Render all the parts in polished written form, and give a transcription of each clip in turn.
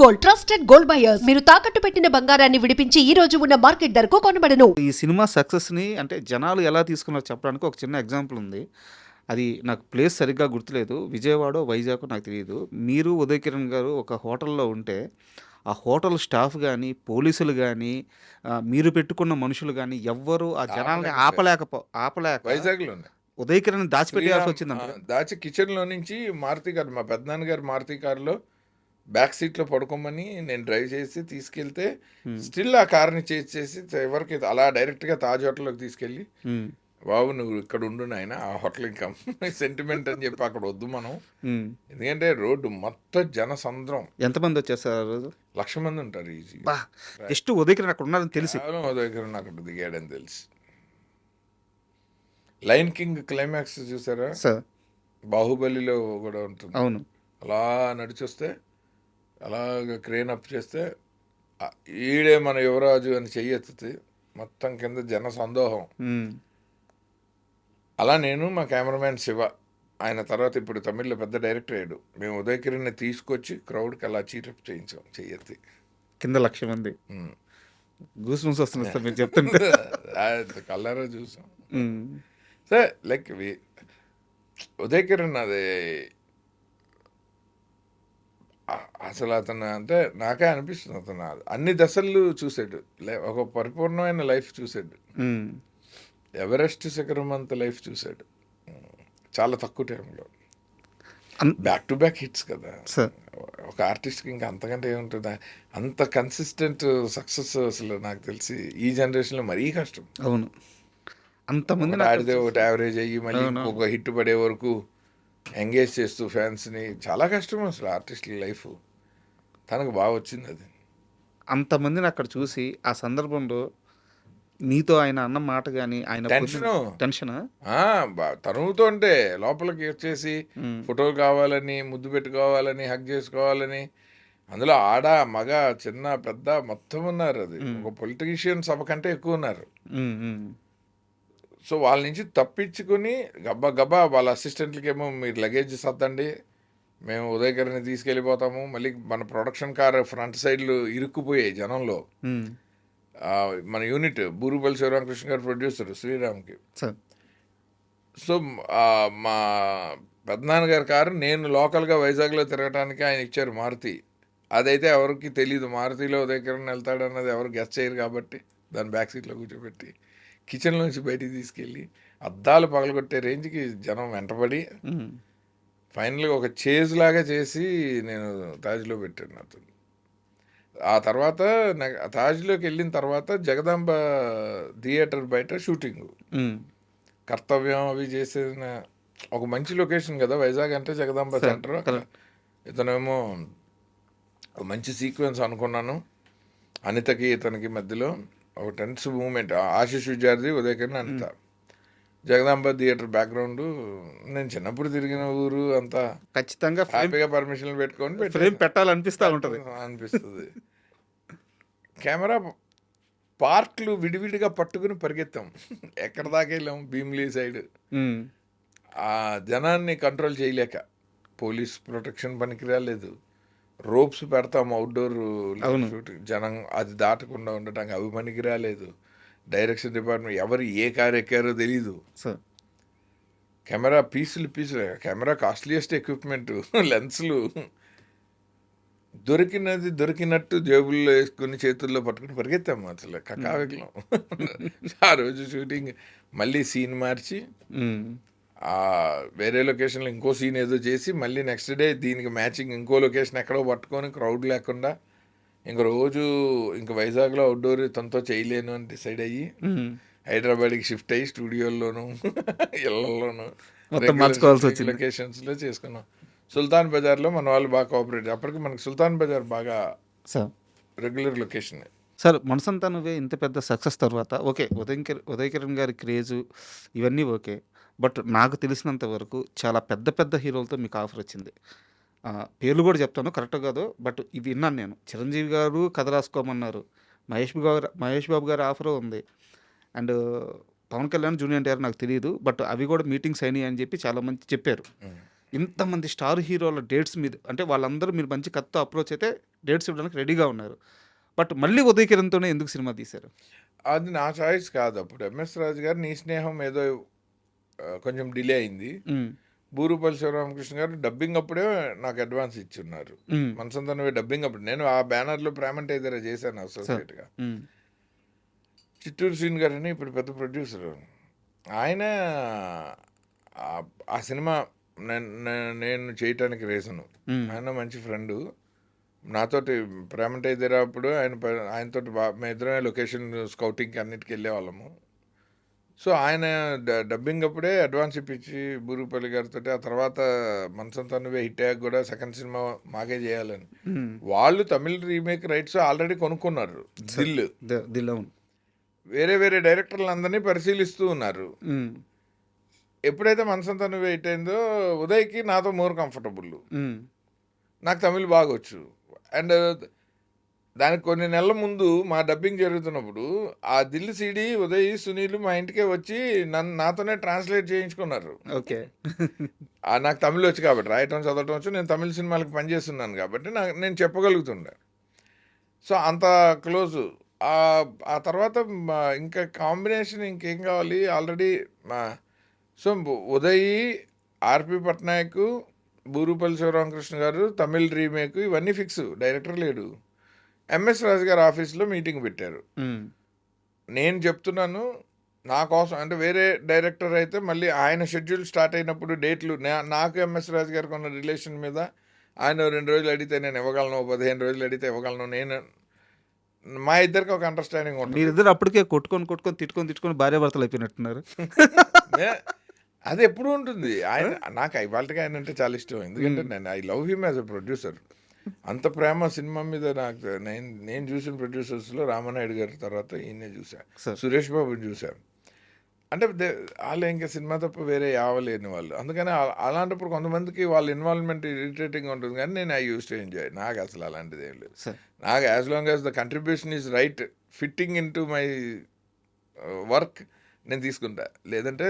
Gold, trusted gold buyers. మీరు తాకట్టు పెట్టిన బంగారాన్ని విడిపించి ఈ రోజు ఉన్న మార్కెట్ ధరకు కొనబడను. ఈ సినిమా సక్సెస్ని అంటే జనాలు ఎలా తీసుకున్నారో చెప్పడానికి ఒక చిన్న ఎగ్జాంపుల్ ఉంది. అది నాకు ప్లేస్ సరిగ్గా గుర్తులేదు, విజయవాడ వైజాగ్ నాకు తెలియదు. మీరు ఉదయ్ కిరణ్ గారు ఒక హోటల్లో ఉంటే ఆ హోటల్ స్టాఫ్ కానీ పోలీసులు కానీ మీరు పెట్టుకున్న మనుషులు కానీ ఎవ్వరు ఆ జనాల్ని ఆపలేక వైజాగ్లోనే ఉదయ్ కిరణ్ దాచిపెట్టాల్సి వచ్చిందంట. దాచి కిచెన్లో నుంచి మారుతి కారు, మా పెద్దనాన్న గారు మారుతి కారులో బ్యాక్ సీట్లో పడుకోమని నేను డ్రైవ్ చేసి తీసుకెళ్తే స్టిల్ ఆ కార్ని చేసి ఎవరికి అలా డైరెక్ట్గా తాజ్ హోటల్లోకి తీసుకెళ్ళి, బాబు నువ్వు ఇక్కడ ఉండు నాయన, ఆ హోటల్ ఇంకా సెంటిమెంట్ అని చెప్పి అక్కడ వద్దు మనం, ఎందుకంటే రోడ్డు మొత్తం జనసంద్రం. ఎంతమంది వచ్చేస్తారు ఆ రోజు? 1,00,000 మంది ఉంటారు ఈజీ. జస్ట్ ఉదయ్ కిరణ్ అక్కడ ఉన్నారని తెలిసి ఉదయ్ కిరణ్ అక్కడ దిగాడని తెలిసి. లయన్ కింగ్ క్లైమాక్స్ చూసారా? బాహుబలిలో కూడా ఉంటుంది. అవును, అలా నడిచొస్తే అలాగ క్రేన్ అప్ చేస్తే ఈడే మన యువరాజు అని చెయ్యెత్తుతుంది, మొత్తం కింద జన సందోహం. అలా నేను మా కెమెరామ్యాన్ శివ, ఆయన తర్వాత ఇప్పుడు తమిళ్లో పెద్ద డైరెక్టర్ అయ్యాడు, మేము ఉదయ్ కిరణ్ని తీసుకొచ్చి క్రౌడ్కి అలా చీటప్ చేయించాం చెయ్యెత్తి. కింద 1,00,000 మంది గూస్ బంప్స్ వస్తున్నాయి సార్ మీరు చెప్తుంటే. కల్లారా చూసాం సార్. లైక్ ఉదయ్ కిరణ్ అది అసలు అతను అంటే నాకే అనిపిస్తుంది, అతను అన్ని దశలు చూసాడు, ఒక పరిపూర్ణమైన లైఫ్ చూసాడు, ఎవరెస్ట్ శిఖరం అంత లైఫ్ చూసాడు చాలా తక్కువ టైంలో. బ్యాక్ టు బ్యాక్ హిట్స్ కదా ఒక ఆర్టిస్ట్కి, ఇంకా అంతకంటే ఏముంటుంది? అంత కన్సిస్టెంట్ సక్సెస్ అసలు నాకు తెలిసి ఈ జనరేషన్లో మరీ కష్టం. అవును, అంతమంది ఆడితే ఒకటి యావరేజ్ అయ్యి మళ్ళీ ఒక హిట్ పడే వరకు ఎంగేజ్ చేస్తూ ఫ్యాన్స్ని, చాలా కష్టం అసలు ఆర్టిస్టుల లైఫ్. తనకు బాగా వచ్చింది అది. అంతమందిని అక్కడ చూసి ఆ సందర్భంలో నీతో ఆయన అన్న మాట కానీ ఆయన టెన్షన్ తనువుతో ఉంటే లోపలికి వచ్చేసి ఫోటోలు కావాలని, ముద్దు పెట్టుకోవాలని, హగ్ చేసుకోవాలని, అందులో ఆడ మగ చిన్న పెద్ద మొత్తం ఉన్నారు. అది ఒక పొలిటీషియన్ సభ కంటే ఎక్కువ ఉన్నారు. సో వాళ్ళ నుంచి తప్పించుకుని గబ్బా వాళ్ళ అసిస్టెంట్లకి ఏమో మీరు లగేజ్ సర్దండి, మేము ఉదయ్ కిరణ్ని తీసుకెళ్ళిపోతాము, మళ్ళీ మన ప్రొడక్షన్ కార్ ఫ్రంట్ సైడ్లు ఇరుక్కుపోయాయి జనంలో. మన యూనిట్ బూరుపల్లి శివరామకృష్ణ గారు ప్రొడ్యూసర్ శ్రీరామ్కి. సో మా పెద్దనాన్నగారి కారు నేను లోకల్గా వైజాగ్లో తిరగడానికి ఆయన ఇచ్చారు మారుతి. అదైతే ఎవరికి తెలీదు, మారుతిలో ఉదయ్ కిరణ్ వెళ్తాడన్నది ఎవరు గెస్ట్ చేయరు కాబట్టి దాని బ్యాక్ సీట్లో కూర్చోబెట్టి కిచెన్లోంచి బయటికి తీసుకెళ్ళి అద్దాలు పగలగొట్టే రేంజ్కి జనం వెంటబడి ఫైనల్గా ఒక చేజ్ లాగా చేసి నేను తాజ్లో పెట్టాను అతను. ఆ తర్వాత తాజ్లోకి వెళ్ళిన తర్వాత జగదాంబ థియేటర్ బయట షూటింగ్, కర్తవ్యం అవి చేసిన ఒక మంచి లొకేషన్ కదా వైజాగ్ అంటే జగదాంబ సెంటర్. ఇతనేమో ఒక మంచి సీక్వెన్స్ అనుకున్నాను, అనితకి ఇతనికి మధ్యలో ఒక టెన్స్ మూమెంట్, ఆశీష్ విద్యార్థి ఉదయ్ కిరణ్ అనిత, జగదాంబ థియేటర్ బ్యాక్గ్రౌండ్, నేను చిన్నప్పుడు తిరిగిన ఊరు అంతా ఖచ్చితంగా హ్యాపీగా పర్మిషన్లు పెట్టుకొని అనిపిస్తుంది. కెమెరా పార్ట్లు విడివిడిగా పట్టుకుని పరిగెత్తాం, ఎక్కడ దాకా వెళ్ళాం భీమిలీ సైడ్. ఆ జనాన్ని కంట్రోల్ చేయలేక, పోలీస్ ప్రొటెక్షన్ పనికి రాలేదు, రోప్స్ పెడతాం అవుట్డోర్ షూటింగ్, జనం అది దాటకుండా ఉండటానికి అవి పనికి రాలేదు, డైరెక్షన్ డిపార్ట్మెంట్ ఎవరు ఏ కారు ఎక్కారో తెలీదు, కెమెరా పీసులు కెమెరా కాస్ట్లీయెస్ట్ ఎక్విప్మెంట్, లెన్స్లు దొరికినట్టు జేబుల్లో వేసుకుని చేతుల్లో పట్టుకుని పరిగెత్తాము అసలు కకావికలం. ఆ రోజు షూటింగ్ మళ్ళీ సీన్ మార్చి వేరే లొకేషన్లో ఇంకో సీన్ ఏదో చేసి మళ్ళీ నెక్స్ట్ డే దీనికి మ్యాచింగ్ ఇంకో లొకేషన్ ఎక్కడో పట్టుకొని క్రౌడ్ లేకుండా ఇంక రోజు ఇంక వైజాగ్లో అవుట్డోర్ తనతో చేయలేను అని డిసైడ్ అయ్యి హైదరాబాద్కి షిఫ్ట్ అయ్యి స్టూడియోల్లోనూ ఇళ్లలోనూ లొకేషన్స్లో చేసుకున్నాం. సుల్తాన్ బజార్లో మన వాళ్ళు బాగా కోఆపరేట్, అప్పటికి మనకి సుల్తాన్ బజార్ బాగా రెగ్యులర్ లొకేషన్. సార్ మనసంతా నువ్వే ఇంత పెద్ద సక్సెస్ తర్వాత ఓకే, ఉదయ్ కిరణ్ గారి క్రేజు ఇవన్నీ ఓకే, బట్ నాకు తెలిసినంత వరకు చాలా పెద్ద పెద్ద హీరోలతో మీకు ఆఫర్ వచ్చింది. పేర్లు కూడా చెప్తాను కరెక్ట్ కాదు, బట్ ఇది విన్నాను నేను. చిరంజీవి గారు కథ రాసుకోమన్నారు, మహేష్ బాబు గారి ఆఫర్ ఉంది, అండ్ పవన్ కళ్యాణ్ జూనియర్ ఎన్టీఆర్ నాకు తెలియదు, బట్ అవి కూడా మీటింగ్స్ అయినాయి అని చెప్పి చాలామంది చెప్పారు. ఇంతమంది స్టార్ హీరోల డేట్స్ మీద అంటే వాళ్ళందరూ మీరు మంచి కథతో అప్రోచ్ అయితే డేట్స్ ఇవ్వడానికి రెడీగా ఉన్నారు. బట్ మళ్ళీ ఉదయ్ కిరణ్‌తోనే ఎందుకు సినిమా తీశారు? అది నా చాయిస్ కాదు. అప్పుడు ఎంఎస్ రాజు గారు నీ స్నేహం ఏదో కొంచెం డిలే అయింది. హ్మ్. బూరుపల్లి శివరామకృష్ణ గారు డబ్బింగ్ అప్పుడే నాకు అడ్వాన్స్ ఇచ్చున్నారు. హ్మ్. మనసంతనవే డబ్బింగ్ అప్పుడు నేను ఆ బ్యానర్లో ప్రేమంటే ఇద్దరే చేశాను అసోసియేట్గా. హ్మ్. చిత్తూరు శ్రీని గారు అని ఇప్పుడు పెద్ద ప్రొడ్యూసర్. ఆయన ఆ సినిమా నేను చేయటానికి రీజను. హ్మ్. ఆయన మంచి ఫ్రెండు. నాతోటి ప్రేమంటే ఇద్దరు అప్పుడు ఆయనతోటి మేము ఇద్దరమే లొకేషన్ స్కౌటింగ్కి అన్నిటికి వెళ్ళేవాళ్ళము. సో ఆయన డబ్బింగ్ అప్పుడే అడ్వాన్స్ ఇప్పించి బూరుపల్లి గారితో ఆ తర్వాత మనసంతనువే హిట్ అయ్యాక కూడా సెకండ్ సినిమా మాకే చేయాలని హ్మ్. వాళ్ళు తమిళ రీమేక్ రైట్స్ ఆల్రెడీ కొనుక్కున్నారు. దిల్ అవును. వేరే వేరే డైరెక్టర్లు అందరినీ పరిశీలిస్తూ ఉన్నారు. హ్మ్. ఎప్పుడైతే మనసంతనువే హిట్ అయిందో ఉదయ్కి నాతో మోర్ కంఫర్టబుల్. హ్మ్. నాకు నాకు తమిళ్ బాగా వచ్చు. అండ్ దానికి కొన్ని నెలల ముందు మా డబ్బింగ్ జరుగుతున్నప్పుడు ఆ దిల్ సీడీ ఉదయ్ సునీల్ మా ఇంటికే వచ్చి నాతోనే ట్రాన్స్లేట్ చేయించుకున్నారు. ఓకే. నాకు తమిళ్ వచ్చు కాబట్టి, రాయటం చదవటం వచ్చు. నేను తమిళ సినిమాలకు పనిచేస్తున్నాను కాబట్టి నేను చెప్పగలుగుతుండే. సో అంత క్లోజు. ఆ తర్వాత ఇంకా కాంబినేషన్ ఇంకేం కావాలి ఆల్రెడీ సో ఉదయ్, ఆర్పి పట్నాయక్, బూరుపల్లి శివరామకృష్ణ గారు తమిళ్ రీమేక్ ఇవన్నీ ఫిక్స్. డైరెక్టర్ లేడు. ఎంఎస్ రాజు గారు ఆఫీస్లో మీటింగ్ పెట్టారు. హ్మ్. నేను చెప్తున్నాను నా కోసం అంటే వేరే డైరెక్టర్ అయితే మళ్ళీ ఆయన షెడ్యూల్ స్టార్ట్ అయినప్పుడు డేట్లు నాకు ఎంఎస్ రాజు గారికి ఉన్న రిలేషన్ మీద ఆయన 2 రోజులు అడిగితే నేను ఇవ్వగలను, 15 రోజులు అడిగితే ఇవ్వగలను. మా ఇద్దరికి ఒక అండర్స్టాండింగ్ ఉంటుంది. మీరిద్దరు అప్పటికే తిట్టుకొని భార్యాభర్తలు అయిపోయినట్టున్నారు. అది ఎప్పుడు ఉంటుంది. ఆయన నాకు ఇవాళకి ఆయన అంటే చాలా ఇష్టం. ఎందుకంటే I love him as a producer. అంత ప్రేమ సినిమా మీద నాకు నేను చూసిన ప్రొడ్యూసర్స్లో రామానాయుడు గారి తర్వాత ఈయనే చూసా, సురేష్ బాబుని చూసా. అంటే వాళ్ళు ఇంకా సినిమా తప్ప వేరే యావలేని వాళ్ళు. అందుకని అలాంటప్పుడు కొంతమందికి వాళ్ళ ఇన్వాల్వ్మెంట్ ఇరిటేటింగ్గా ఉంటుంది. కానీ నేను ఐ యూస్ టు ఎంజాయ్. నాకు అసలు అలాంటిది ఏం లేదు. నాకు as long as the contribution is right fitting in to my work నేను తీసుకుంటా. లేదంటే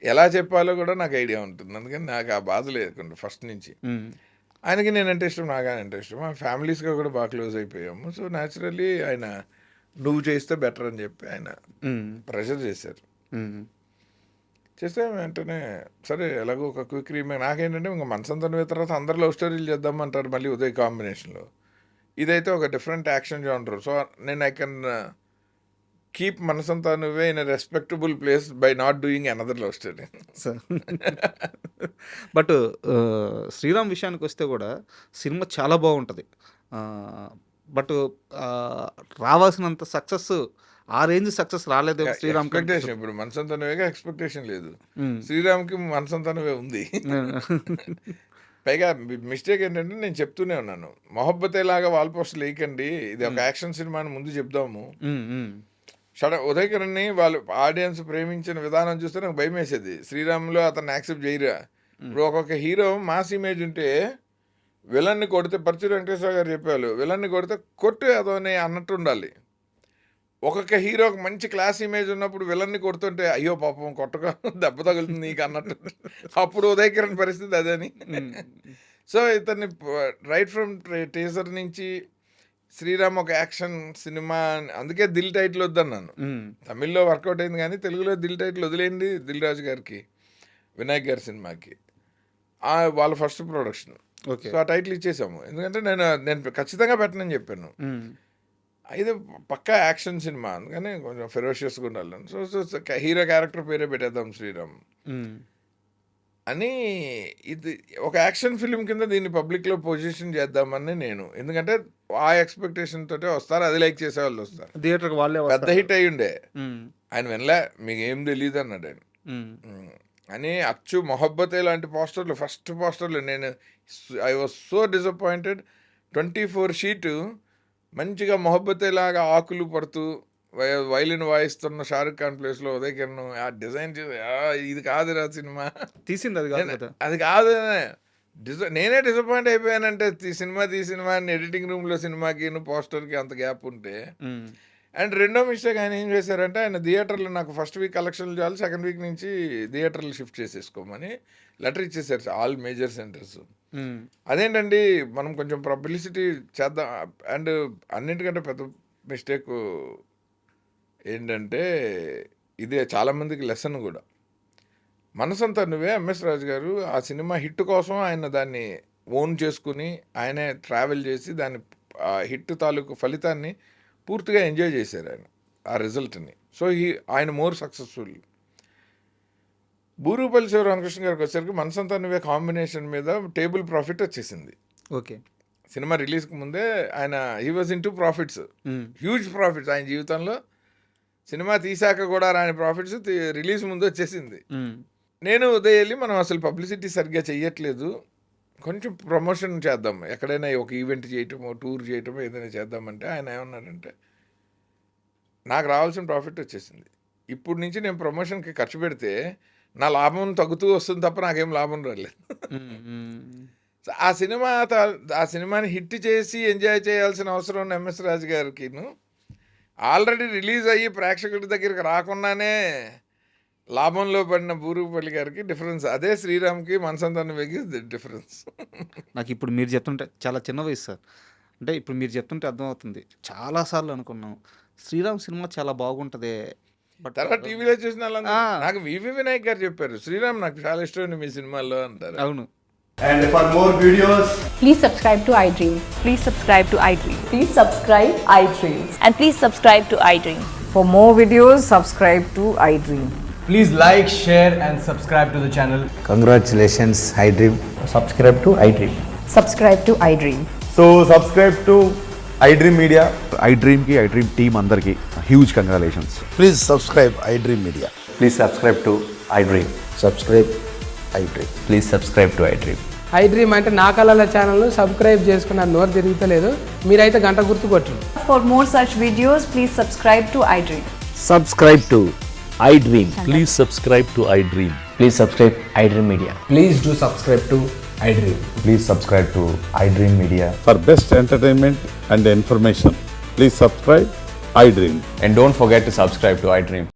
ఎలా చెప్పాలో కూడా నాకు ఐడియా ఉంటుంది. అందుకని నాకు ఆ బాధ లేకుండా ఫస్ట్ నుంచి. ఆయనకి నేనంటే ఇష్టం, నాకు ఆయన అంటే ఇష్టం. మా ఫ్యామిలీస్గా కూడా బాగా క్లోజ్ అయిపోయాము. సో న్యాచురల్లీ ఆయన నువ్వు చేస్తే బెటర్ అని చెప్పి ఆయన ప్రెషర్ చేశారు. చేస్తే వెంటనే సరే ఎలాగో ఒక క్విక్ రీమేక్. నాకేంటంటే ఇంకా మనసంతనువే తర్వాత అందరు లవ్ స్టోరీలు చేద్దామంటారు మళ్ళీ ఉదయ్ కాంబినేషన్లో. ఇదైతే ఒక డిఫరెంట్ యాక్షన్ జానర్. సో నేను I can keep మనసంతనువే in a respectable place by not doing another love story. But Sriram విషయానికి వస్తే కూడా సినిమా చాలా బాగుంటుంది. బట్ రావాల్సినంత సక్సెస్ ఆ రేంజ్ సక్సెస్ రాలేదు శ్రీరామ్. ఎక్స్పెక్టేషన్ ఇప్పుడు మనసంతనువేగా ఎక్స్పెక్టేషన్ లేదు. శ్రీరామ్కి మనసంతనువే ఉంది. పైగా మిస్టేక్ ఏంటంటే నేను చెప్తూనే ఉన్నాను, మొహబ్బతే లాగా వాల్ పోస్టర్లు వేయకండి, ఇది ఒక యాక్షన్ సినిమా అని ముందు చెప్దాము. ఉదయ్ కిరణ్ని వాళ్ళు ఆడియన్స్ ప్రేమించిన విధానం చూస్తే నాకు భయం వేసేది. శ్రీరామ్లో అతను యాక్సెప్ట్ చేయరా. ఇప్పుడు ఒక్కొక్క హీరో మాస్ ఇమేజ్ ఉంటే విలన్ని కొడితే, పరచూరి వెంకటేశ్వర గారు చెప్పారు, విలన్ని కొడితే కొట్టు అదోని అన్నట్టు ఉండాలి. ఒక్కొక్క హీరోకి మంచి క్లాస్ ఇమేజ్ ఉన్నప్పుడు విలన్ని కొడుతుంటే అయ్యో పాపం కొట్టగా దెబ్బ తగులుతుంది నీకు అన్నట్టు. అప్పుడు ఉదయ్ కిరణ్ పరిస్థితి అదని. సో ఇతన్ని రైట్ ఫ్రమ్ టీజర్ నుంచి శ్రీరామ్ ఒక యాక్షన్ సినిమా, అందుకే దిల్ టైటిల్ వద్దన్నాను. తమిళ్లో వర్కౌట్ అయింది కానీ తెలుగులో దిల్ టైటిల్ వదిలేయండి. దిల్ రాజు గారికి, వినాయక్ గారి సినిమాకి వాళ్ళ ఫస్ట్ ప్రొడక్షన్. సో ఆ టైటిల్ ఇచ్చేసాము. ఎందుకంటే నేను ఖచ్చితంగా పెట్టనని చెప్పాను. అయితే పక్కా యాక్షన్ సినిమా, అందుకని కొంచెం ఫెరోషియస్గా ఉండాలి. సో హీరో క్యారెక్టర్ పేరే పెట్టేద్దాం శ్రీరామ్ అని. ఇది ఒక యాక్షన్ ఫిల్మ్ కింద దీన్ని పబ్లిక్లో పొజిషన్ చేద్దామని నేను, ఎందుకంటే ఆ ఎక్స్పెక్టేషన్ తోటే వస్తారు, అది లైక్ చేసే వాళ్ళు వస్తారు. థియేటర్కి వాళ్ళే పెద్ద హిట్ అయ్యి ఉండే ఆయన వినలే, మీకు ఏం తెలియదు అన్నాడు ఆయన అని. అచ్చు మొహబ్బతే లాంటి పోస్టర్లు, ఫస్ట్ పోస్టర్లు I was so disappointed. 24 sheet మంచిగా మొహబ్బతే లాగా ఆకులు పడుతూ వైలిన్ వాయిస్తున్న షారుఖ్ ఖాన్ ప్లేస్లో ఉదయ్ కిరణ్ ఆ డిజైన్ చేసి ఇది కాదురా సినిమా తీసింది అది కాదు. నేనే డిసప్పాయింట్ అయిపోయానంటే సినిమా అని ఎడిటింగ్ రూమ్లో సినిమాకి పోస్టర్కి అంత గ్యాప్ ఉంటే అండ్ రెండో మిస్టేక్ ఆయన ఏం చేశారంటే, ఆయన థియేటర్లు నాకు ఫస్ట్ వీక్ కలెక్షన్లు చాలు, సెకండ్ వీక్ నుంచి థియేటర్లు షిఫ్ట్ చేసేసుకోమని లెటర్ ఇచ్చేసారు ఆల్ మేజర్ సెంటర్స్. అదేంటండి, మనం కొంచెం పబ్లిసిటీ చేద్దాం. అండ్ అన్నింటికంటే పెద్ద మిస్టేక్ ఏంటంటే, ఇదే చాలామందికి లెసన్ కూడా. మనసంతా నువ్వే ఎంఎస్ రాజు గారు ఆ సినిమా హిట్ కోసం ఆయన దాన్ని ఓన్ చేసుకుని ఆయనే ట్రావెల్ చేసి దాని హిట్ తాలూకు ఫలితాన్ని పూర్తిగా ఎంజాయ్ చేశారు ఆయన, ఆ రిజల్ట్ని. సో ఆయన మోర్ సక్సెస్ఫుల్. బూరుగుపల్లి శివరామకృష్ణ గారికి వచ్చేసరికి మనసంతా నువ్వే కాంబినేషన్ మీద టేబుల్ ప్రాఫిట్ వచ్చేసింది. ఓకే. సినిమా రిలీజ్కి ముందే ఆయన he was in to profits, huge profits. ఆయన జీవితంలో సినిమా తీసాక కూడా రాని ప్రాఫిట్స్ రిలీజ్ ముందు వచ్చేసింది. నేను ఉదయం వెళ్ళి, మనం అసలు పబ్లిసిటీ సరిగ్గా చెయ్యట్లేదు, కొంచెం ప్రమోషన్ చేద్దాం, ఎక్కడైనా ఒక ఈవెంట్ చేయటమో టూర్ చేయటమో ఏదైనా చేద్దామంటే ఆయన ఏమన్నాడంటే, నాకు రావాల్సిన ప్రాఫిట్ వచ్చేసింది, ఇప్పుడు నుంచి నేను ప్రమోషన్కి ఖర్చు పెడితే నా లాభం తగ్గుతూ వస్తుంది తప్ప నాకేం లాభం రాలేదు. ఆ సినిమాని హిట్ చేసి ఎంజాయ్ చేయాల్సిన అవసరం ఉన్న ఎంఎస్ రాజు గారికిను, ఆల్రెడీ రిలీజ్ అయ్యి ప్రేక్షకుడి దగ్గరికి రాకుండానే లాభంలో పడిన బూరుగుపల్లి గారికి డిఫరెన్స్. అదే శ్రీరామ్కి మనసంతాన్ని వెగి డిఫరెన్స్. నాకు ఇప్పుడు మీరు చెప్తుంటే చాలా చిన్న వయసు సార్, అంటే ఇప్పుడు మీరు చెప్తుంటే అర్థమవుతుంది. చాలాసార్లు అనుకున్నాం శ్రీరామ్ సినిమా చాలా బాగుంటుంది, బట్ తర్వాత టీవీలో చూసిన నాకు వివి వినాయక్ గారు చెప్పారు, శ్రీరామ్ నాకు చాలా ఇష్టం మీ సినిమాల్లో అంటారు. అవును. And for more videos, Please subscribe to iDream. Please subscribe to iDream. Please subscribe iDream. And please subscribe to iDream. For more videos, subscribe to iDream. please like, share and subscribe to the channel. Congratulations, iDream. Subscribe to iDream. Subscribe to iDream. So subscribe to iDream Media. iDream ki iDream team andarki huge congratulations. Please subscribe iDream Media. Please subscribe to iDream. Subscribe iDream. Please subscribe to iDream. iDream అంటే నా కళల ఛానల్ను subscribe చేసుకున్న నోరు తిరుగుతలేదు, మీరైతే గంట గుర్తు కొట్టండి. For more such videos, please subscribe to iDream. Subscribe to iDream. Please subscribe to iDream. Please subscribe iDream Media. Please do subscribe to iDream. Please subscribe to iDream Media. For best entertainment and information, please subscribe iDream. And don't forget to subscribe to iDream.